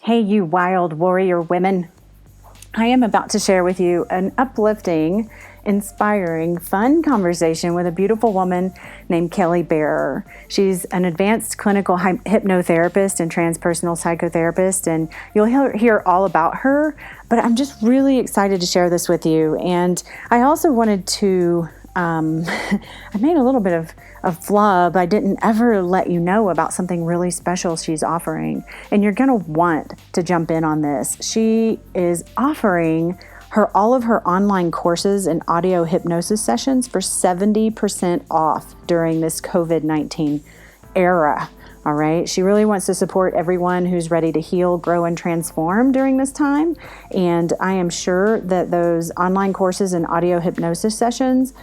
Hey, you wild warrior women. I am about to share with you an uplifting, inspiring, fun conversation with a beautiful woman named Kelly Bearer. She's an advanced clinical hypnotherapist and transpersonal psychotherapist, and you'll hear all about her, but I'm just really excited to share this with you. And I also wanted to I made a little bit of a flub. I didn't ever let you know about something really special she's offering, and you're going to want to jump in on this. She is offering all of her online courses and audio hypnosis sessions for 70% off during this COVID-19 era. All right. She really wants to support everyone who's ready to heal, grow, and transform during this time. And I am sure that those online courses and audio hypnosis sessions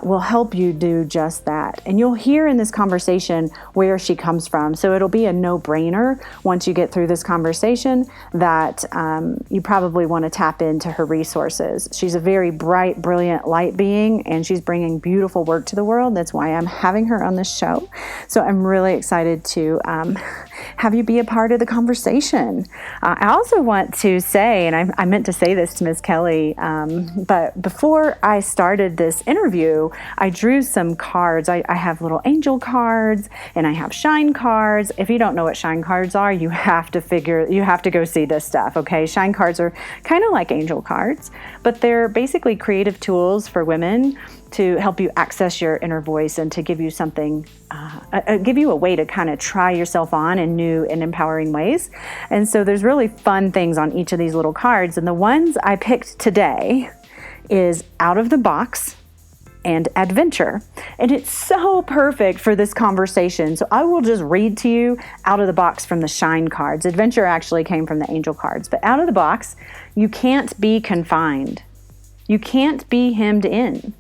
will help you do just that. And you'll hear in this conversation where she comes from. So it'll be a no-brainer once you get through this conversation that you probably want to tap into her resources. She's a very bright, brilliant light being, and she's bringing beautiful work to the world. That's why I'm having her on this show. So I'm really excited to have you be a part of the conversation. I also want to say, and I meant to say this to Ms. Kelly, but before I started this interview, I drew some cards. I have little angel cards and I have shine cards. If you don't know what shine cards are, you have to go see this stuff, okay? Shine cards are kind of like angel cards, but they're basically creative tools for women to help you access your inner voice and to give you something, give you a way to kind of try yourself on in new and empowering ways. And so there's really fun things on each of these little cards. And the ones I picked today is Out of the Box and Adventure. And it's so perfect for this conversation. So I will just read to you Out of the Box from the Shine cards. Adventure actually came from the Angel cards. But Out of the Box, you can't be confined. You can't be hemmed in.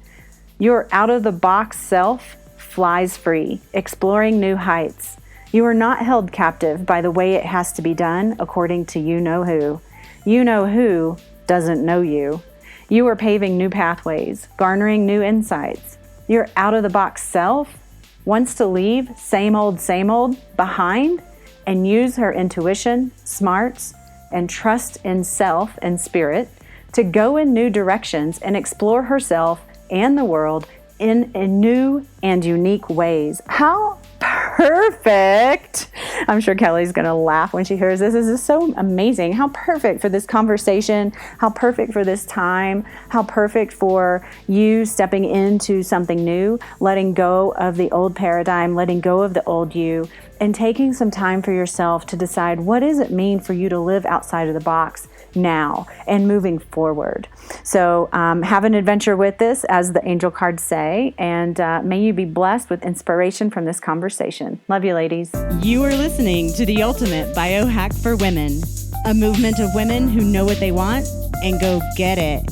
Your out-of-the-box self flies free, exploring new heights. You are not held captive by the way it has to be done according to you know who. You know who doesn't know you. You are paving new pathways, garnering new insights. Your out-of-the-box self wants to leave same old behind and use her intuition, smarts, and trust in self and spirit to go in new directions and explore herself and the world in new and unique ways. How perfect! I'm sure Kelly's going to laugh when she hears this. This is so amazing. How perfect for this conversation, how perfect for this time, how perfect for you stepping into something new, letting go of the old paradigm, letting go of the old you, and taking some time for yourself to decide what does it mean for you to live outside of the box now and moving forward. So have an adventure with this, as the angel cards say, and may you be blessed with inspiration from this conversation. Love you, ladies. You are listening to the Ultimate Biohack for Women, a movement of women who know what they want and go get it.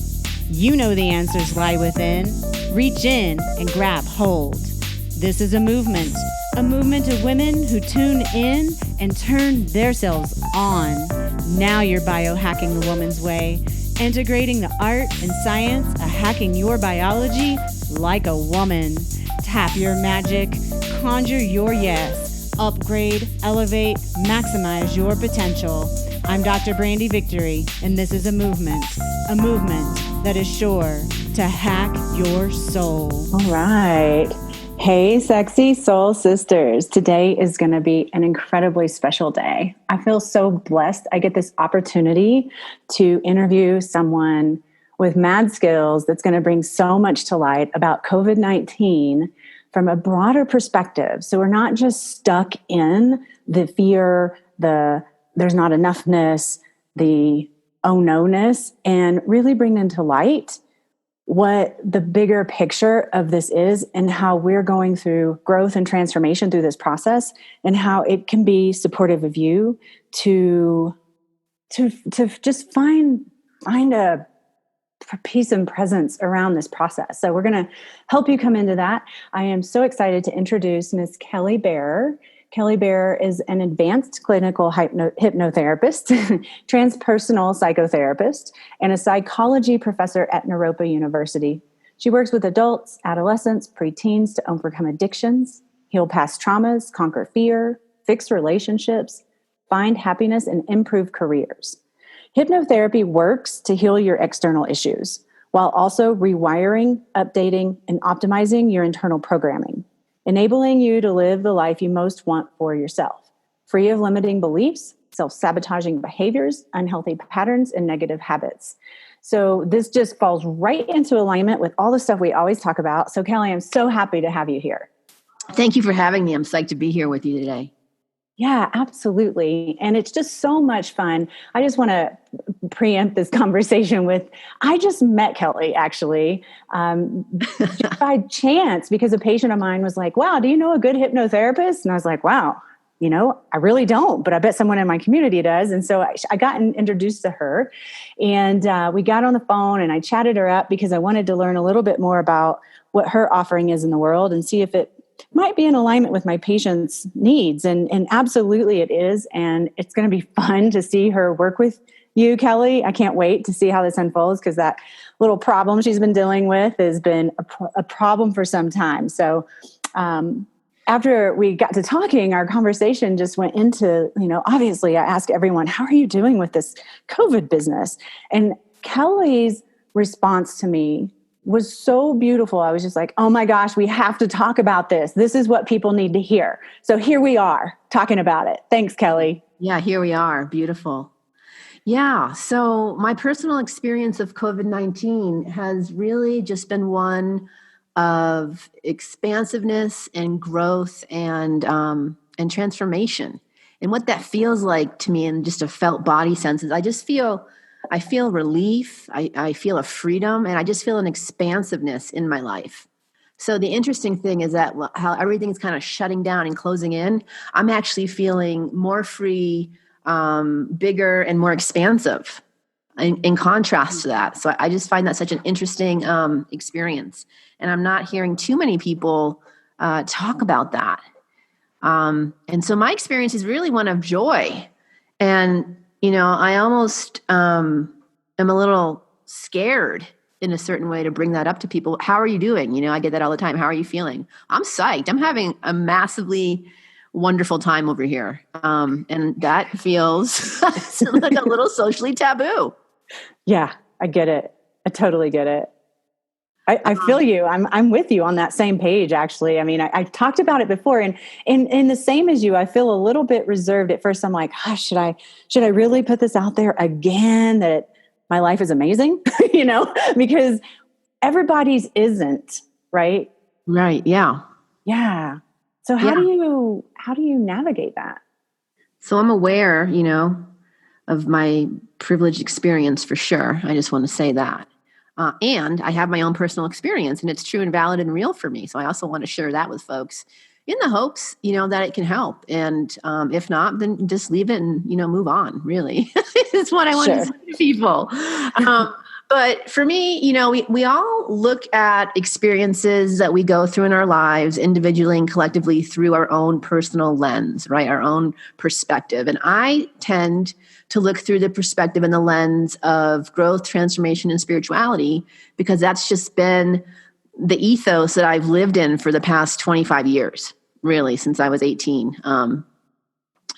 You know the answers lie within. Reach in and grab hold. This is a movement of women who tune in and turn themselves on. Now you're biohacking the woman's way, integrating the art and science of hacking your biology like a woman. Tap your magic, conjure your yes, upgrade, elevate, maximize your potential. I'm Dr. Brandy Victory, and this is a movement that is sure to hack your soul. All right. Hey, sexy soul sisters. Today is going to be an incredibly special day. I feel so blessed. I get this opportunity to interview someone with mad skills that's going to bring so much to light about COVID-19 from a broader perspective. So we're not just stuck in the fear, the there's not enoughness, the oh no-ness, and really bring into light what the bigger picture of this is and how we're going through growth and transformation through this process and how it can be supportive of you to just find a peace and presence around this process. So we're going to help you come into that. I am so excited to introduce Ms. Kelly Bearer. Kelly Bearer is an advanced clinical hypnotherapist, transpersonal psychotherapist, and a psychology professor at Naropa University. She works with adults, adolescents, preteens to overcome addictions, heal past traumas, conquer fear, fix relationships, find happiness and improve careers. Hypnotherapy works to heal your external issues while also rewiring, updating, and optimizing your internal programming, enabling you to live the life you most want for yourself, free of limiting beliefs, self-sabotaging behaviors, unhealthy patterns, and negative habits. So this just falls right into alignment with all the stuff we always talk about. So Kelly, I'm so happy to have you here. Thank you for having me. I'm psyched to be here with you today. Yeah, absolutely. And it's just so much fun. I just want to preempt this conversation with, I just met Kelly actually, just by chance, because a patient of mine was like, wow, do you know a good hypnotherapist? And I was like, wow, I really don't, but I bet someone in my community does. And so I got introduced to her, and we got on the phone and I chatted her up because I wanted to learn a little bit more about what her offering is in the world and see if it might be in alignment with my patients' needs. And absolutely it is. And it's going to be fun to see her work with you, Kelly. I can't wait to see how this unfolds, because that little problem she's been dealing with has been a problem for some time. So after we got to talking, our conversation just went into, obviously I ask everyone, how are you doing with this COVID business? And Kelly's response to me was so beautiful. I was just like, oh my gosh, we have to talk about this. This is what people need to hear. So here we are talking about it. Thanks, Kelly. Yeah, here we are. Beautiful. Yeah. So my personal experience of COVID-19 has really just been one of expansiveness and growth and transformation. And what that feels like to me in just a felt body sense is I feel relief, I feel a freedom, and I just feel an expansiveness in my life. So the interesting thing is that how everything's kind of shutting down and closing in, I'm actually feeling more free, bigger, and more expansive in contrast to that. So I just find that such an interesting experience. And I'm not hearing too many people talk about that. And so my experience is really one of joy. And I almost am a little scared in a certain way to bring that up to people. How are you doing? I get that all the time. How are you feeling? I'm psyched. I'm having a massively wonderful time over here. And that feels like a little socially taboo. Yeah, I get it. I totally get it. I feel you. I'm with you on that same page, actually. I mean, I talked about it before, and the same as you, I feel a little bit reserved at first. I'm like, gosh, should I really put this out there again, that my life is amazing? Because everybody's isn't, right? Right. Yeah. Yeah. So how do you navigate that? So I'm aware, of my privileged experience for sure. I just want to say that. And I have my own personal experience, and it's true and valid and real for me. So I also want to share that with folks in the hopes, that it can help. And if not, then just leave it and, move on, really. It's what I want to say to people. But for me, we all look at experiences that we go through in our lives individually and collectively through our own personal lens, right? Our own perspective. And I tend to look through the perspective and the lens of growth, transformation, and spirituality, because that's just been the ethos that I've lived in for the past 25 years, really, since I was 18.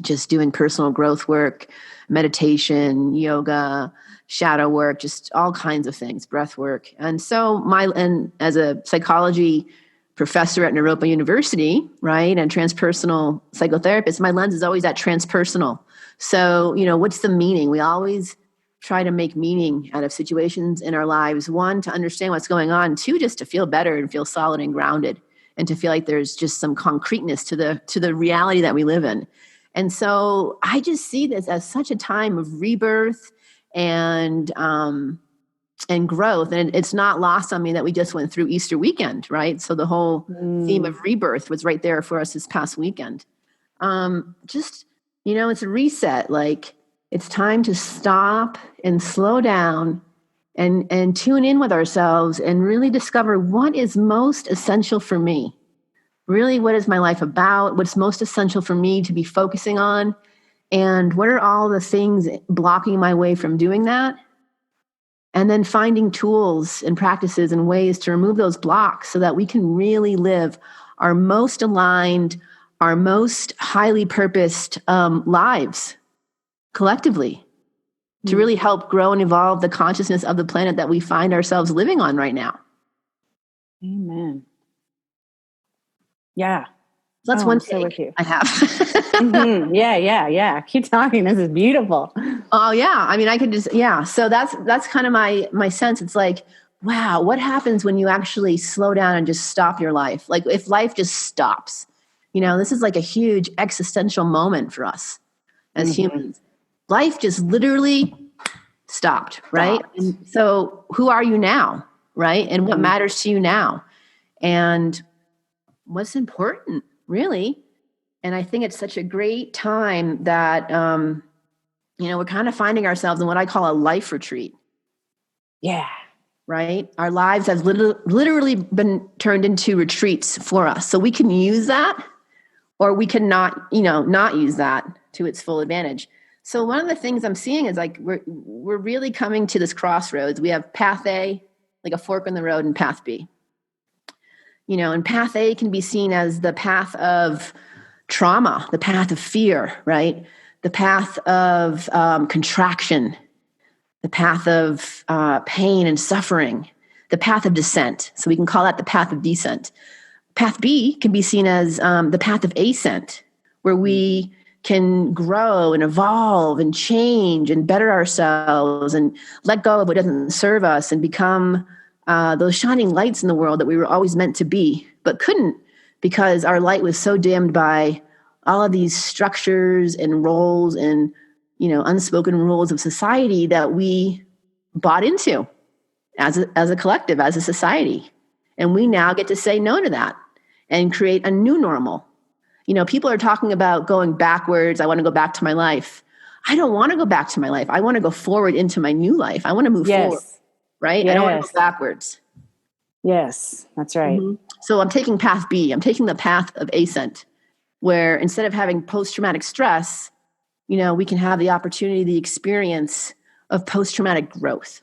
Just doing personal growth work, meditation, yoga, shadow work, just all kinds of things, breath work. And so and as a psychology professor at Naropa University, right, and transpersonal psychotherapist, my lens is always at transpersonal. So, what's the meaning? We always try to make meaning out of situations in our lives. One, to understand what's going on. Two, just to feel better and feel solid and grounded, and to feel like there's just some concreteness to the reality that we live in. And so I just see this as such a time of rebirth and growth. And it's not lost on me that we just went through Easter weekend, right? So the whole theme of rebirth was right there for us this past weekend. It's a reset. Like, it's time to stop and slow down and tune in with ourselves and really discover what is most essential for me. Really, what is my life about? What's most essential for me to be focusing on? And what are all the things blocking my way from doing that? And then finding tools and practices and ways to remove those blocks so that we can really live our most aligned, our most highly purposed lives collectively to really help grow and evolve the consciousness of the planet that we find ourselves living on right now. Amen. Yeah. So that's one take with you. I have. Yeah. Keep talking. This is beautiful. Oh yeah. I mean, I could just, So that's kind of my sense. It's like, wow, what happens when you actually slow down and just stop your life? Like if life just stops, this is like a huge existential moment for us as humans. Life just literally stopped, right? And so who are you now, right? And what matters to you now? And what's important, really? And I think it's such a great time that, we're kind of finding ourselves in what I call a life retreat. Yeah. Right? Our lives have literally been turned into retreats for us. So we can use that, or we can not use that to its full advantage. So one of the things I'm seeing is like, we're really coming to this crossroads. We have path A, like a fork in the road, and path B. And path A can be seen as the path of trauma, the path of fear, right? The path of contraction, the path of pain and suffering, the path of descent. So we can call that the path of descent. Path B can be seen as the path of ascent, where we can grow and evolve and change and better ourselves and let go of what doesn't serve us and become those shining lights in the world that we were always meant to be, but couldn't, because our light was so dimmed by all of these structures and roles and unspoken rules of society that we bought into as a collective, as a society. And we now get to say no to that and create a new normal. People are talking about going backwards. I want to go back to my life. I don't want to go back to my life. I want to go forward into my new life. I want to move forward, right? Yes. I don't want to go backwards. Yes, that's right. So I'm taking path B. I'm taking the path of ascent, where instead of having post-traumatic stress, we can have the opportunity, the experience of post-traumatic growth.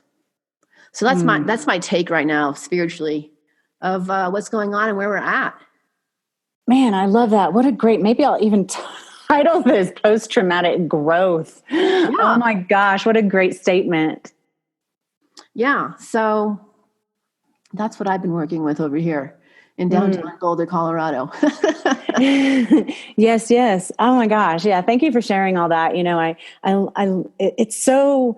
So that's my take right now, spiritually, of what's going on and where we're at. Man, I love that. What a great, maybe I'll even title this post-traumatic growth. Yeah. Oh my gosh, what a great statement. Yeah. So that's what I've been working with over here in downtown Boulder, Colorado. Yes. Oh my gosh. Yeah. Thank you for sharing all that. It's so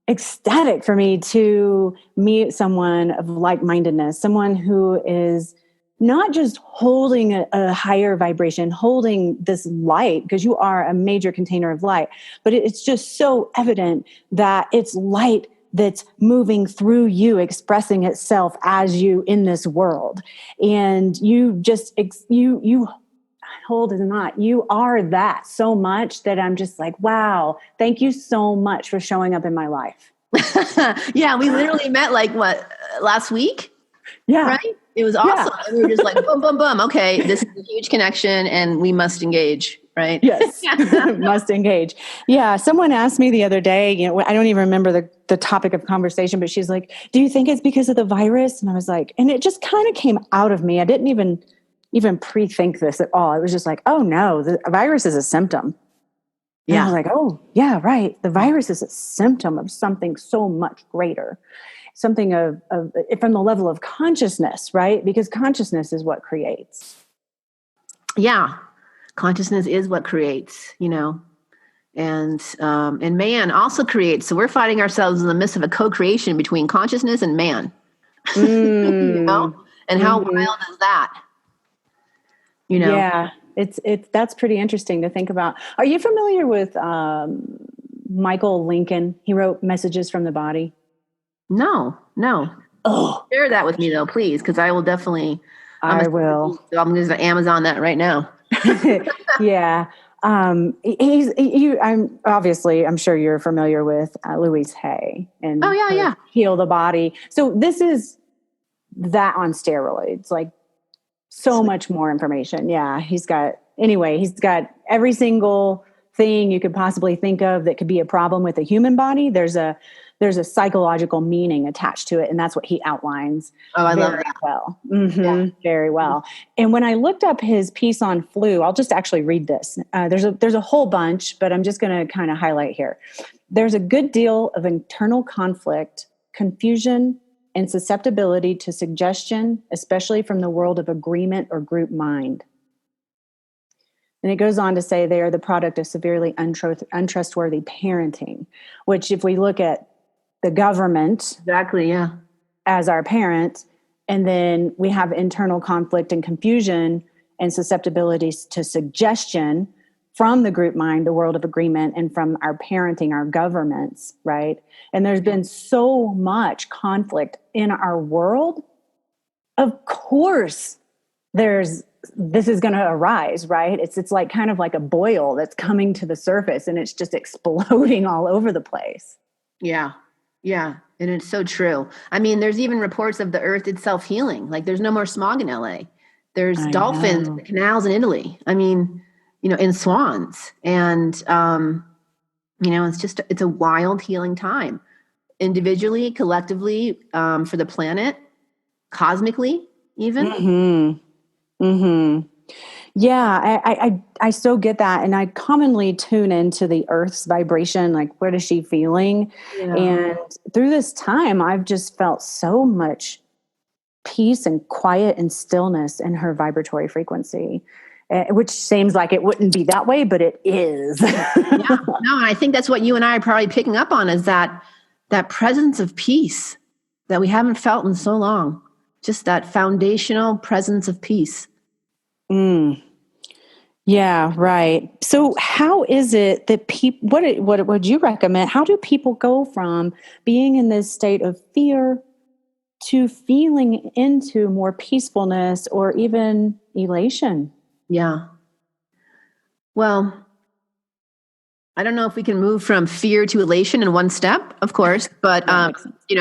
ecstatic for me to meet someone of like-mindedness, someone who is not just holding a higher vibration, holding this light, because you are a major container of light, but it's just so evident that it's light that's moving through you, expressing itself as you in this world. And you just, you hold it or not, you are that so much that I'm just like, wow, thank you so much for showing up in my life. Yeah, we literally met last week? Yeah. Right? It was awesome. Yeah. And we were just like, boom, boom, boom. Okay, this is a huge connection and we must engage, right? Yes, must engage. Yeah, someone asked me the other day, I don't even remember the topic of conversation, but she's like, do you think it's because of the virus? And I was like, and it just kind of came out of me. I didn't even pre-think this at all. It was just like, oh no, the virus is a symptom. And I was like, oh yeah, right. The virus is a symptom of something so much greater. Something of from the level of consciousness, right? Because consciousness is what creates. Yeah. Consciousness is what creates, and man also creates. So we're finding ourselves in the midst of a co-creation between consciousness and man, and how wild is that? Yeah, it's that's pretty interesting to think about. Are you familiar with Michael Lincoln? He wrote Messages from the Body. No. Oh, share that with me though, please, because I will definitely. I will. I'm going to Amazon that right now. Yeah. I'm sure you're familiar with Louise Hay and Heal the Body. So this is that on steroids, like so much more information. Yeah. He's got every single thing you could possibly think of that could be a problem with the human body. There's there's a psychological meaning attached to it. And that's what he outlines. Oh, I love that. Well. Yeah. Very well. And when I looked up his piece on flu, I'll just actually read this. There's a whole bunch, but I'm just going to kind of highlight here. There's a good deal of internal conflict, confusion, and susceptibility to suggestion, especially from the world of agreement or group mind. And it goes on to say they are the product of severely untrustworthy parenting, which if we look at the government Exactly, yeah. as our parent, and then we have internal conflict and confusion and susceptibilities to suggestion from the group mind, the world of agreement, and from our parenting, our governments, right? And there's been so much conflict in our world. Of course, this is going to arise, right? It's like kind of like a boil that's coming to the surface and it's just exploding all over the place. Yeah. Yeah. And it's so true. I mean, there's even reports of the earth itself healing. Like there's no more smog in LA. There's dolphins in the canals in Italy. I mean, and swans. And, it's a wild healing time. Individually, collectively, for the planet, cosmically even. Mm-hmm. Mm-hmm. Yeah, I so get that. And I commonly tune into the earth's vibration, like what is she feeling? Yeah. And through this time, I've just felt so much peace and quiet and stillness in her vibratory frequency, which seems like it wouldn't be that way, but it is. Yeah, no, and I think that's what you and I are probably picking up on is that presence of peace that we haven't felt in so long. Just that foundational presence of peace. Yeah, right. So how is it that people, what would you recommend? How do people go from being in this state of fear to feeling into more peacefulness or even elation? Yeah. Well, I don't know if we can move from fear to elation in one step, of course, but that's a big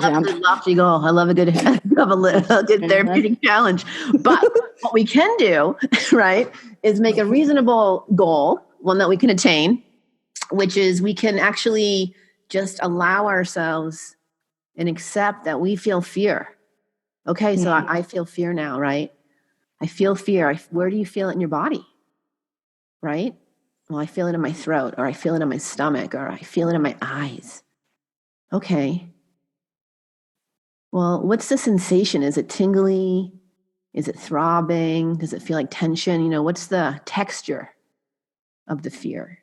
jump. Lofty goal. I love a good therapeutic challenge. But what we can do, right, is make a reasonable goal, one that we can attain, which is we can actually just allow ourselves and accept that we feel fear. Okay, so I feel fear now, right? I feel fear. Where do you feel it in your body? Right? Well, I feel it in my throat, or I feel it in my stomach, or I feel it in my eyes. Okay. Well, what's the sensation? Is it tingly? Is it throbbing? Does it feel like tension? What's the texture of the fear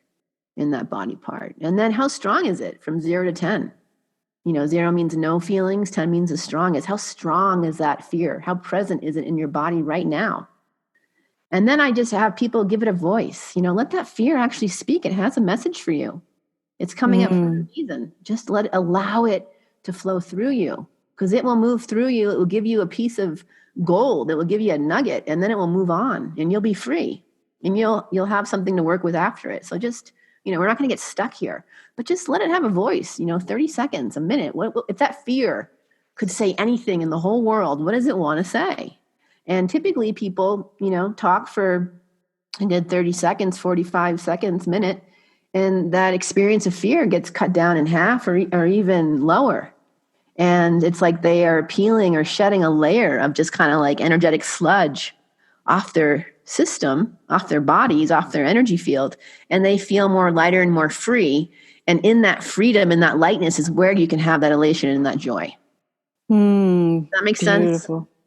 in that body part? And then how strong is it from 0 to 10? 0 means no feelings. 10 means as strong as. How strong is that fear? How present is it in your body right now? And then I just have people give it a voice. Let that fear actually speak. It has a message for you. It's coming up for a reason. Just allow it to flow through you, because it will move through you. It will give you a piece of gold. It will give you a nugget, and then it will move on, and you'll be free, and you'll have something to work with after it. So just, we're not going to get stuck here, but just let it have a voice. 30 seconds, a minute. What if that fear could say anything in the whole world? What does it want to say? And typically people, talk for a good 30 seconds, 45 seconds, minute, and that experience of fear gets cut down in half or even lower. And it's like they are peeling or shedding a layer of just kind of like energetic sludge off their system, off their bodies, off their energy field, and they feel more lighter and more free. And in that freedom and that lightness is where you can have that elation and that joy. Does that make sense?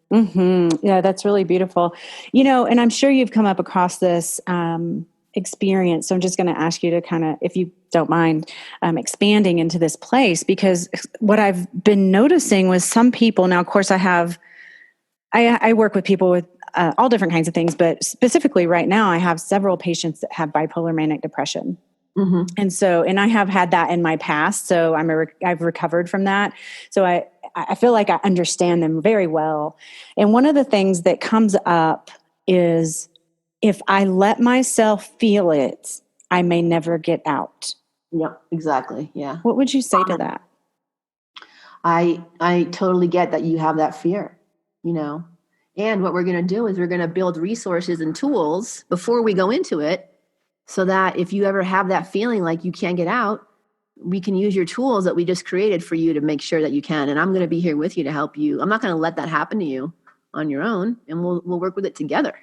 Yeah, that's really beautiful. And I'm sure you've come up across this experience. So I'm just going to ask you to kind of, if you don't mind, expanding into this place, because what I've been noticing with some people now, of course, I work with people with all different kinds of things, but specifically right now, I have several patients that have bipolar manic depression. And I have had that in my past. So I've recovered from that. So I feel like I understand them very well. And one of the things that comes up is if I let myself feel it, I may never get out. Yeah, exactly. Yeah. What would you say to that? I totally get that you have that fear, and what we're going to do is we're going to build resources and tools before we go into it, so that if you ever have that feeling like you can't get out, we can use your tools that we just created for you to make sure that you can. And I'm going to be here with you to help you. I'm not going to let that happen to you on your own, and we'll work with it together.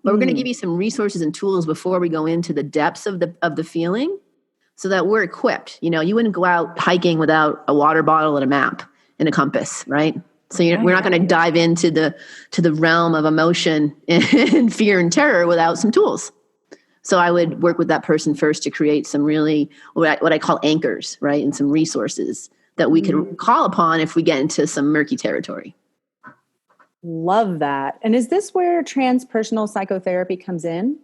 But we're going to give you some resources and tools before we go into the depths of the feeling, so that we're equipped. You know, you wouldn't go out hiking without a water bottle and a map and a compass, right? So we're not going to dive into the realm of emotion and fear and terror without some tools. So I would work with that person first to create some really what I call anchors, right? And some resources that we could call upon if we get into some murky territory. Love that. And is this where transpersonal psychotherapy comes in?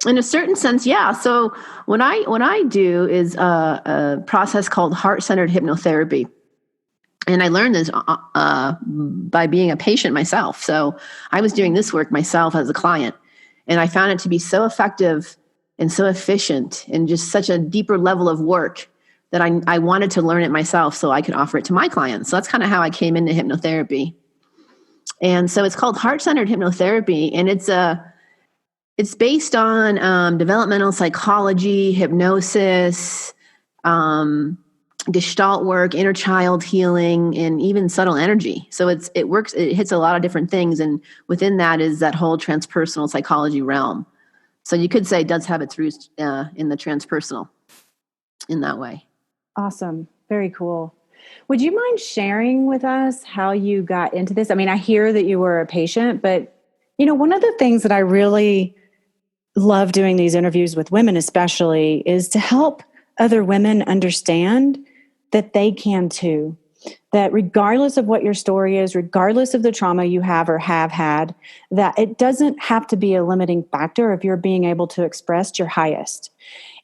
In a certain sense, yeah. So what I do is a process called heart-centered hypnotherapy. And I learned this by being a patient myself. So I was doing this work myself as a client, and I found it to be so effective and so efficient and just such a deeper level of work that I wanted to learn it myself so I could offer it to my clients. So that's kind of how I came into hypnotherapy. And so it's called heart-centered hypnotherapy, and it's based on developmental psychology, hypnosis, Gestalt work, inner child healing, and even subtle energy. So it hits a lot of different things. And within that is that whole transpersonal psychology realm. So you could say it does have its roots in the transpersonal in that way. Awesome. Very cool. Would you mind sharing with us how you got into this? I mean, I hear that you were a patient, but one of the things that I really love doing these interviews with women especially is to help other women understand that they can too. That regardless of what your story is, regardless of the trauma you have or have had, that it doesn't have to be a limiting factor if you're being able to express your highest.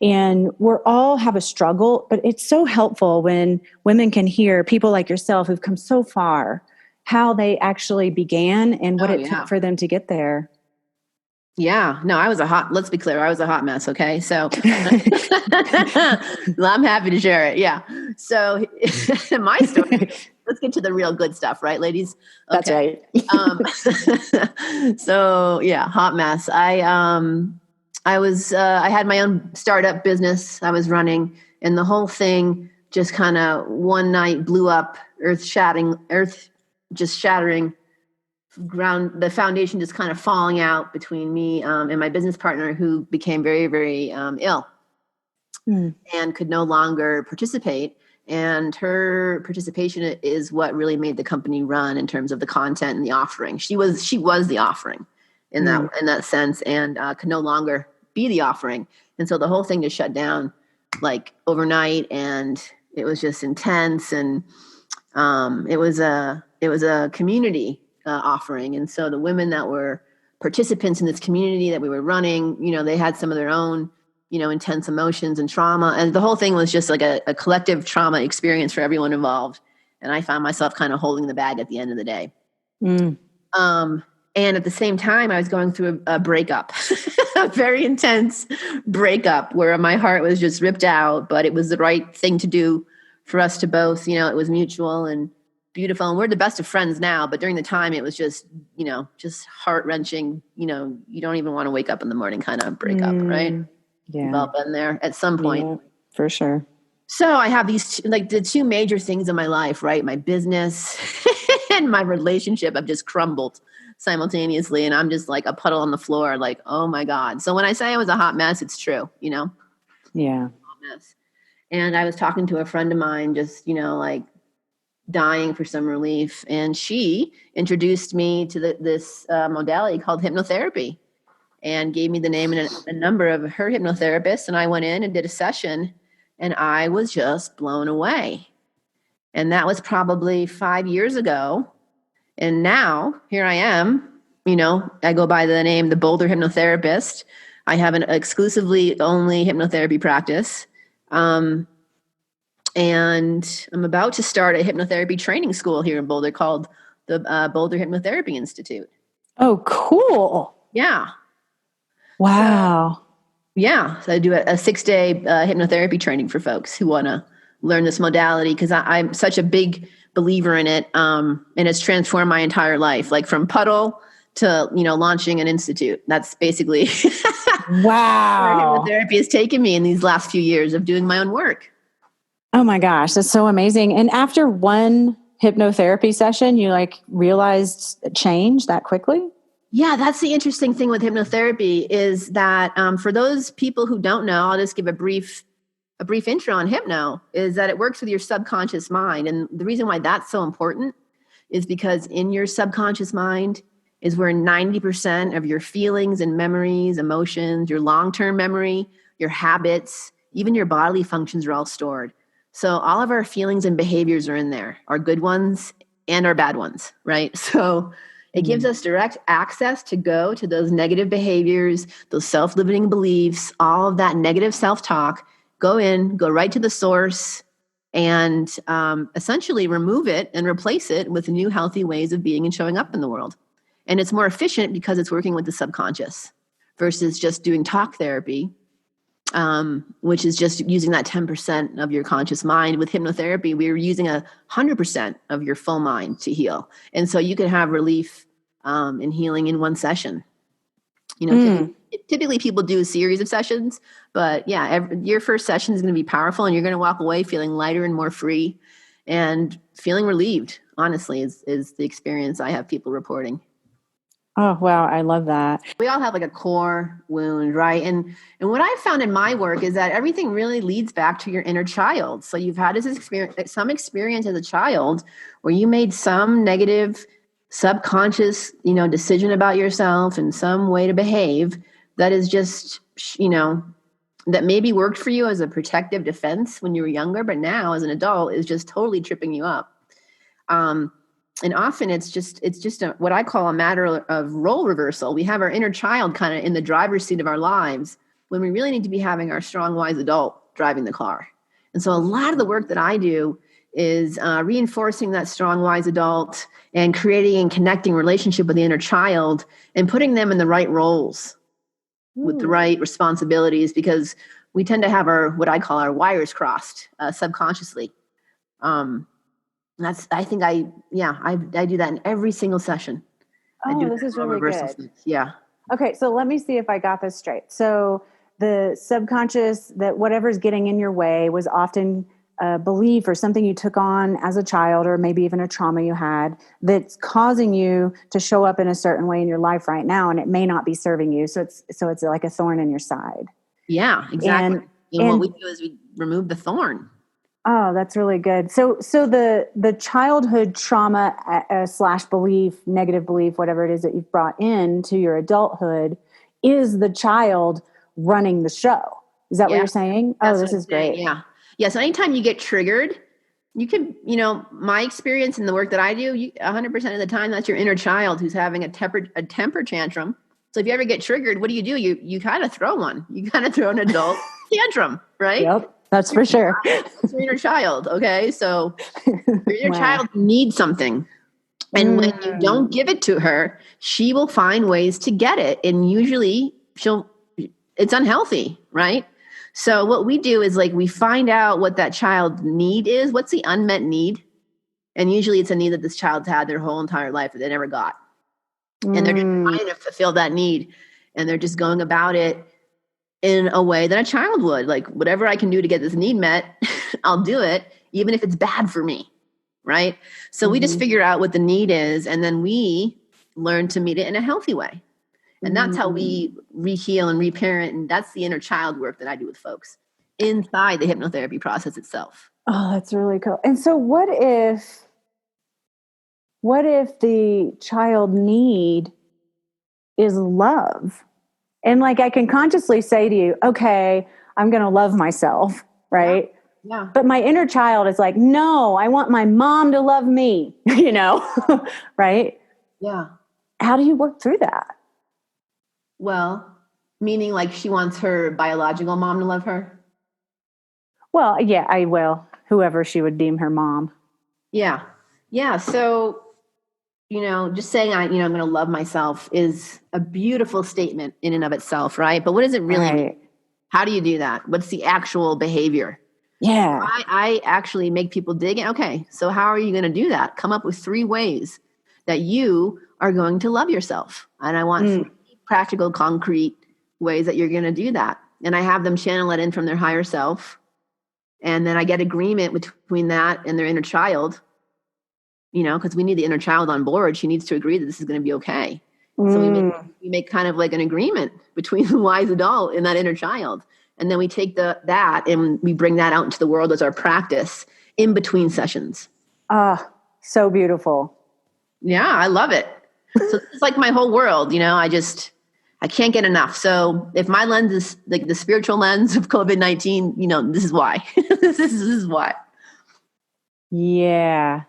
And we're all have a struggle, but it's so helpful when women can hear people like yourself who've come so far, how they actually began and what it took for them to get there. Yeah, no, let's be clear, I was a hot mess, okay? So I'm happy to share it, yeah. So my story, let's get to the real good stuff, right, ladies? Okay. That's right. So yeah, hot mess. I had my own startup business I was running, and the whole thing just kind of one night blew up, earth just shattering, the foundation just kind of falling out between me and my business partner, who became very, very ill and could no longer participate. And her participation is what really made the company run in terms of the content and the offering. She was the offering in that sense, and could no longer be the offering. And so the whole thing just shut down like overnight, and it was just intense. And it was a community offering. And so the women that were participants in this community that we were running, they had some of their own, intense emotions and trauma. And the whole thing was just like a collective trauma experience for everyone involved. And I found myself kind of holding the bag at the end of the day. And at the same time, I was going through a breakup, a very intense breakup where my heart was just ripped out, but it was the right thing to do for us to both, it was mutual and beautiful. And we're the best of friends now, but during the time it was just, just heart wrenching, you don't even want to wake up in the morning kind of breakup, right? Yeah. We've all been there at some point. Yeah, for sure. So I have these, the two major things in my life, right? My business and my relationship have just crumbled simultaneously. And I'm just like a puddle on the floor, like, oh my God. So when I say I was a hot mess, it's true, Yeah. Hot mess. And I was talking to a friend of mine, just, dying for some relief. And she introduced me to this modality called hypnotherapy, and gave me the name and a number of her hypnotherapists. And I went in and did a session, and I was just blown away. And that was probably 5 years ago. And now here I am, I go by the name, the Boulder Hypnotherapist. I have an exclusively only hypnotherapy practice. And I'm about to start a hypnotherapy training school here in Boulder called the Boulder Hypnotherapy Institute. Oh, cool. Yeah. Wow. So I do a 6-day hypnotherapy training for folks who want to learn this modality, because I'm such a big believer in it. And it's transformed my entire life, like from puddle to, launching an institute. That's basically Where Wow. hypnotherapy has taken me in these last few years of doing my own work. Oh my gosh, that's so amazing. And after one hypnotherapy session, you like realized a change that quickly? Yeah, that's the interesting thing with hypnotherapy is that for those people who don't know, I'll just give a brief intro on hypno, is that it works with your subconscious mind. And the reason why that's so important is because in your subconscious mind is where 90% of your feelings and memories, emotions, your long-term memory, your habits, even your bodily functions are all stored. So all of our feelings and behaviors are in there, our good ones and our bad ones, right? So it gives us direct access to go to those negative behaviors, those self-limiting beliefs, all of that negative self-talk, go right to the source, and essentially remove it and replace it with new healthy ways of being and showing up in the world. And it's more efficient because it's working with the subconscious versus just doing talk therapy, which is just using that 10% of your conscious mind. With hypnotherapy, we are using 100% of your full mind to heal. And so you can have relief and healing in one session. Typically people do a series of sessions, but yeah, your first session is going to be powerful, and you're going to walk away feeling lighter and more free and feeling relieved, honestly, is the experience I have people reporting. Oh, wow. I love that. We all have like a core wound, right? And what I found in my work is that everything really leads back to your inner child. So you've had some experience as a child where you made some negative subconscious, decision about yourself and some way to behave that is just, that maybe worked for you as a protective defense when you were younger, but now as an adult is just totally tripping you up. And often it's just what I call a matter of role reversal. We have our inner child kind of in the driver's seat of our lives when we really need to be having our strong, wise adult driving the car. And so a lot of the work that I do is reinforcing that strong, wise adult and creating and connecting relationship with the inner child and putting them in the right roles with the right responsibilities, because we tend to have what I call our wires crossed subconsciously. I do that in every single session. Oh, this is really good. Yeah. Okay, so let me see if I got this straight. So the subconscious, that whatever's getting in your way was often a belief or something you took on as a child, or maybe even a trauma you had that's causing you to show up in a certain way in your life right now, and it may not be serving you. So it's like a thorn in your side. Yeah, exactly. And what we do is we remove the thorn. Oh, that's really good. So the childhood trauma / belief, negative belief, whatever it is that you've brought into your adulthood, is the child running the show. Is that what you're saying? This is great. Yeah. Yeah. So anytime you get triggered, you can, my experience in the work that I do, 100% of the time, that's your inner child who's having a temper tantrum. So if you ever get triggered, what do? You kind of throw one. You kind of throw an adult tantrum, right? Yep. That's for sure. It's your inner child. Okay. So your inner child needs something. And when you don't give it to her, she will find ways to get it. And usually it's unhealthy, right? So what we do is we find out what that child's need is. What's the unmet need? And usually it's a need that this child's had their whole entire life that they never got. And they're just trying to fulfill that need. And they're just going about it in a way that a child would. Whatever I can do to get this need met, I'll do it, even if it's bad for me, right? So we just figure out what the need is, and then we learn to meet it in a healthy way. And that's how we re-heal and reparent. And that's the inner child work that I do with folks inside the hypnotherapy process itself. Oh, that's really cool. And so what if the child need is love? And I can consciously say to you, okay, I'm going to love myself, right? Yeah. But my inner child is like, no, I want my mom to love me, right? Yeah. How do you work through that? Well, meaning she wants her biological mom to love her? Well, yeah, I will. Whoever she would deem her mom. Yeah. Yeah. So, just saying, I'm going to love myself is a beautiful statement in and of itself, right? But what does it really mean? How do you do that? What's the actual behavior? Yeah. I actually make people dig in. Okay, so how are you going to do that? Come up with 3 ways that you are going to love yourself. And I want 3 practical, concrete ways that you're going to do that. And I have them channel it in from their higher self. And then I get agreement between that and their inner child, because we need the inner child on board. She needs to agree that this is going to be okay. So we make kind of like an agreement between the wise adult and that inner child. And then we take that and we bring that out into the world as our practice in between sessions. So beautiful. Yeah, I love it. So it's like my whole world, I can't get enough. So if my lens is like the spiritual lens of COVID-19, this is why. this is why. Yeah.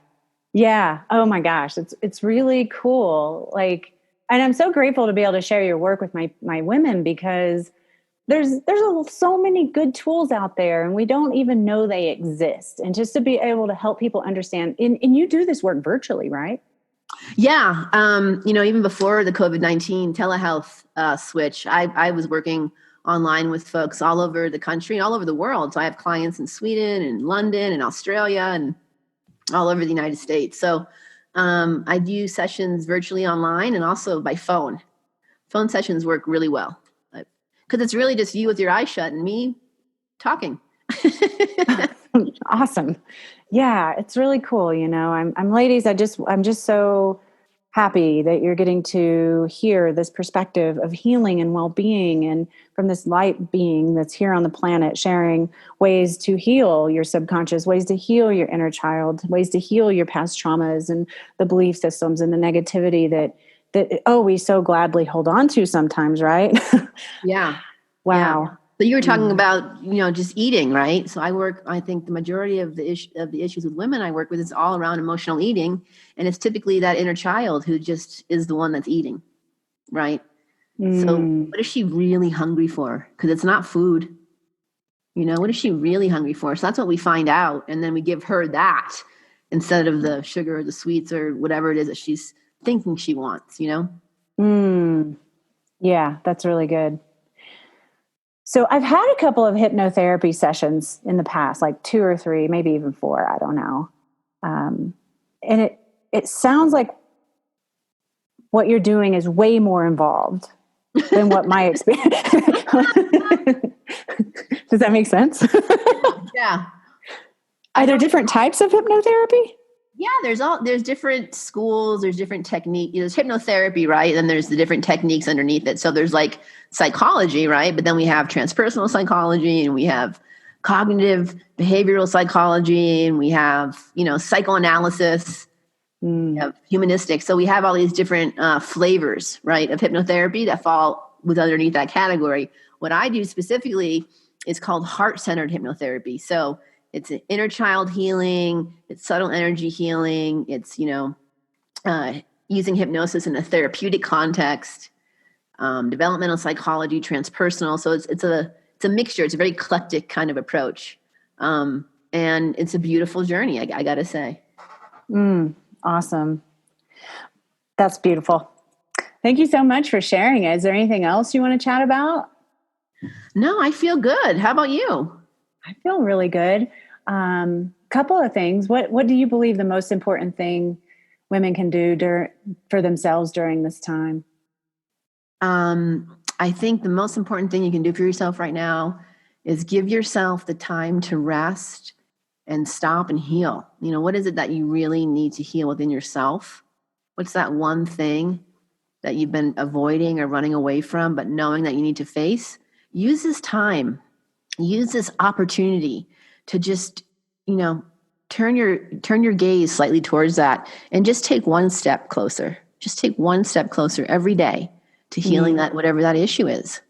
Yeah. Oh my gosh. It's really cool. And I'm so grateful to be able to share your work with my women, because there's so many good tools out there and we don't even know they exist. And just to be able to help people understand, and you do this work virtually, right? Yeah. Even before the COVID-19 telehealth switch, I was working online with folks all over the country, all over the world. So I have clients in Sweden and London and Australia and all over the United States. So I do sessions virtually online and also by phone. Phone sessions work really well because it's really just you with your eyes shut and me talking. Awesome. Yeah, it's really cool. I'm ladies, I'm just so happy that you're getting to hear this perspective of healing and well-being, and from this light being that's here on the planet, sharing ways to heal your subconscious, ways to heal your inner child, ways to heal your past traumas and the belief systems and the negativity that we so gladly hold on to sometimes, right? Yeah. Wow. Yeah. So you were talking about, just eating, right? So I think the majority of the issues with women I work with is all around emotional eating. And it's typically that inner child who just is the one that's eating, right? So what is she really hungry for? Because it's not food. What is she really hungry for? So that's what we find out. And then we give her that instead of the sugar or the sweets or whatever it is that she's thinking she wants, Yeah, that's really good. So I've had a couple of hypnotherapy sessions in the past, like 2 or 3, maybe even 4, I don't know. And it sounds like what you're doing is way more involved than what my experience. Does that make sense? Yeah. Are there different types of hypnotherapy? Yeah, there's different schools, there's different techniques. There's hypnotherapy, right? And there's the different techniques underneath it. So there's like psychology, right? But then we have transpersonal psychology, and we have cognitive behavioral psychology, and we have, psychoanalysis, we have humanistic. So we have all these different flavors, right, of hypnotherapy that fall with underneath that category. What I do specifically is called heart-centered hypnotherapy. So it's an inner child healing. It's subtle energy healing. It's, using hypnosis in a therapeutic context, developmental psychology, transpersonal. So it's a mixture. It's a very eclectic kind of approach. And it's a beautiful journey, I got to say. Awesome. That's beautiful. Thank you so much for sharing it. Is there anything else you want to chat about? No, I feel good. How about you? I feel really good. Couple of things. What do you believe the most important thing women can do for themselves during this time? I think the most important thing you can do for yourself right now is give yourself the time to rest and stop and heal. What is it that you really need to heal within yourself? What's that one thing that you've been avoiding or running away from, but knowing that you need to face? Use this time, use this opportunity to just, turn your gaze slightly towards that and just take one step closer. Just take one step closer every day to healing that, whatever that issue is.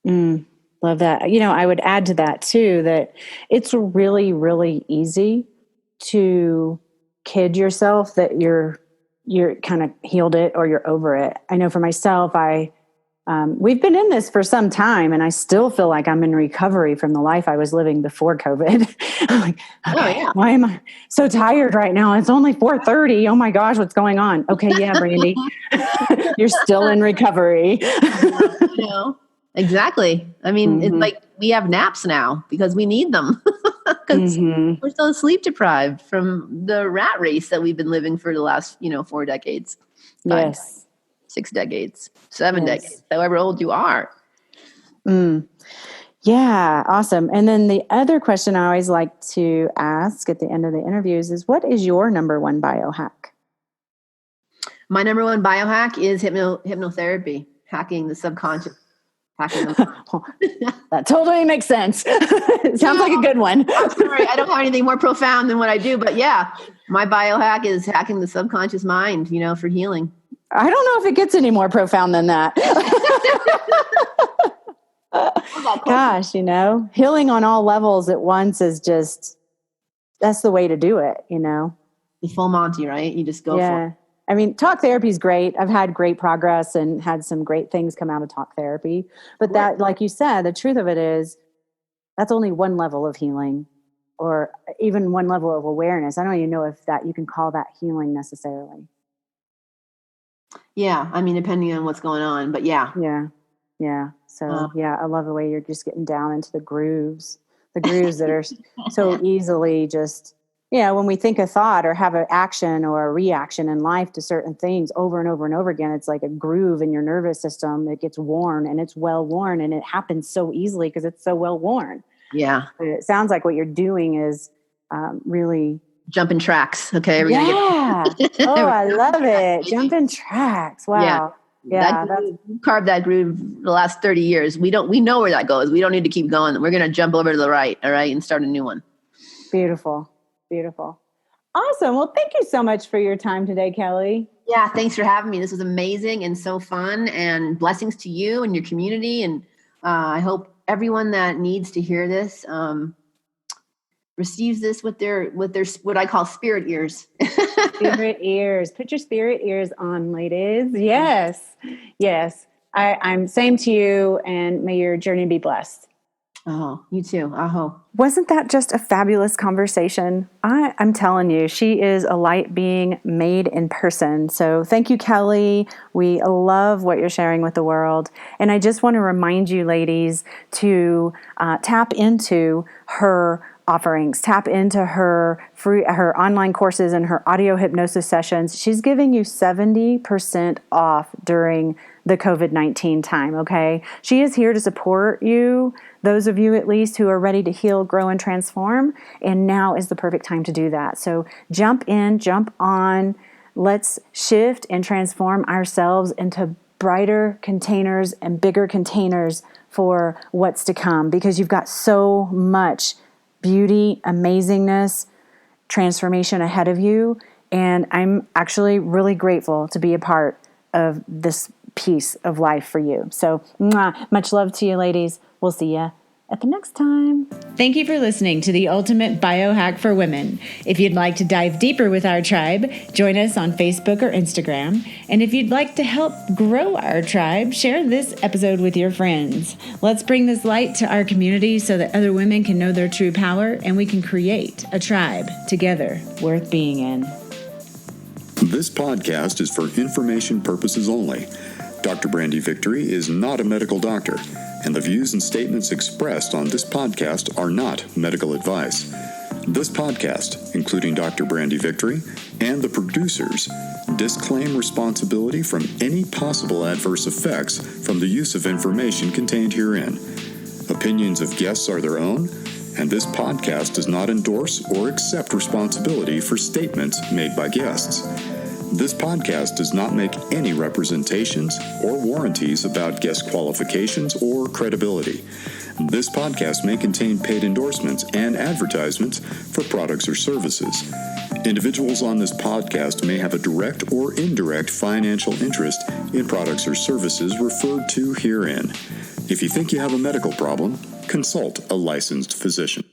Love that. I would add to that too, that it's really, really easy to kid yourself that you're kind of healed it or you're over it. I know for myself, we've been in this for some time, and I still feel like I'm in recovery from the life I was living before COVID. I'm like, okay, why am I so tired right now? It's only 4:30. Oh my gosh, what's going on? Okay, yeah, Brandy, you're still in recovery. Exactly. I mean, it's like we have naps now because we need them because we're so sleep deprived from the rat race that we've been living for the last, 4 decades. 5 decades, 6 decades, 7 decades, however old you are. Yeah, awesome. And then the other question I always like to ask at the end of the interviews is, what is your number one biohack? My number one biohack is hypnotherapy, hacking the subconscious. That totally makes sense. It sounds like a good one. I'm sorry, I don't have anything more profound than what I do, but yeah, my biohack is hacking the subconscious mind, for healing. I don't know if it gets any more profound than that. Gosh, healing on all levels at once is that's the way to do it, The full Monty, right? You just go for it. I mean, talk therapy is great. I've had great progress and had some great things come out of talk therapy. But that, like you said, the truth of it is that's only one level of healing, or even one level of awareness. I don't even know if that you can call that healing necessarily. Yeah. I mean, depending on what's going on, but yeah. Yeah. So I love the way you're just getting down into the grooves that are so easily just, when we think a thought or have an action or a reaction in life to certain things over and over and over again, it's like a groove in your nervous system that gets worn, and it's well worn, and it happens so easily because it's so well worn. Yeah. But it sounds like what you're doing is really jumping tracks. Okay. I love it. Jumping tracks. Wow. Yeah. We carved that groove the last 30 years. We know where that goes. We don't need to keep going. We're going to jump over to the right. All right. And start a new one. Beautiful. Awesome. Well, thank you so much for your time today, Kelly. Yeah. Thanks for having me. This was amazing and so fun, and blessings to you and your community. And I hope everyone that needs to hear this receives this with their what I call spirit ears. Spirit ears. Put your spirit ears on, ladies. Yes. I'm same to you, and may your journey be blessed. Oh, you too. Aho. Wasn't that just a fabulous conversation? I'm telling you, she is a light being made in person. So thank you, Kelly. We love what you're sharing with the world. And I just want to remind you, ladies, to tap into her offerings, tap into her online courses and her audio hypnosis sessions. She's giving you 70% off during the COVID-19 time, okay? She is here to support you, those of you at least who are ready to heal, grow, and transform, and now is the perfect time to do that. So jump in, jump on, let's shift and transform ourselves into brighter containers and bigger containers for what's to come, because you've got so much beauty, amazingness, transformation ahead of you. And I'm actually really grateful to be a part of this piece of life for you. So much love to you, ladies. We'll see you at the next time. Thank you for listening to the Ultimate Biohack for Women. If you'd like to dive deeper with our tribe, join us on Facebook or Instagram. And if you'd like to help grow our tribe, share this episode with your friends. Let's bring this light to our community so that other women can know their true power, and we can create a tribe together worth being in. This podcast is for information purposes only. Dr. Brandy Victory is not a medical doctor, and the views and statements expressed on this podcast are not medical advice. This podcast, including Dr. Brandy Victory and the producers, disclaim responsibility from any possible adverse effects from the use of information contained herein. Opinions of guests are their own, and this podcast does not endorse or accept responsibility for statements made by guests. This podcast does not make any representations or warranties about guest qualifications or credibility. This podcast may contain paid endorsements and advertisements for products or services. Individuals on this podcast may have a direct or indirect financial interest in products or services referred to herein. If you think you have a medical problem, consult a licensed physician.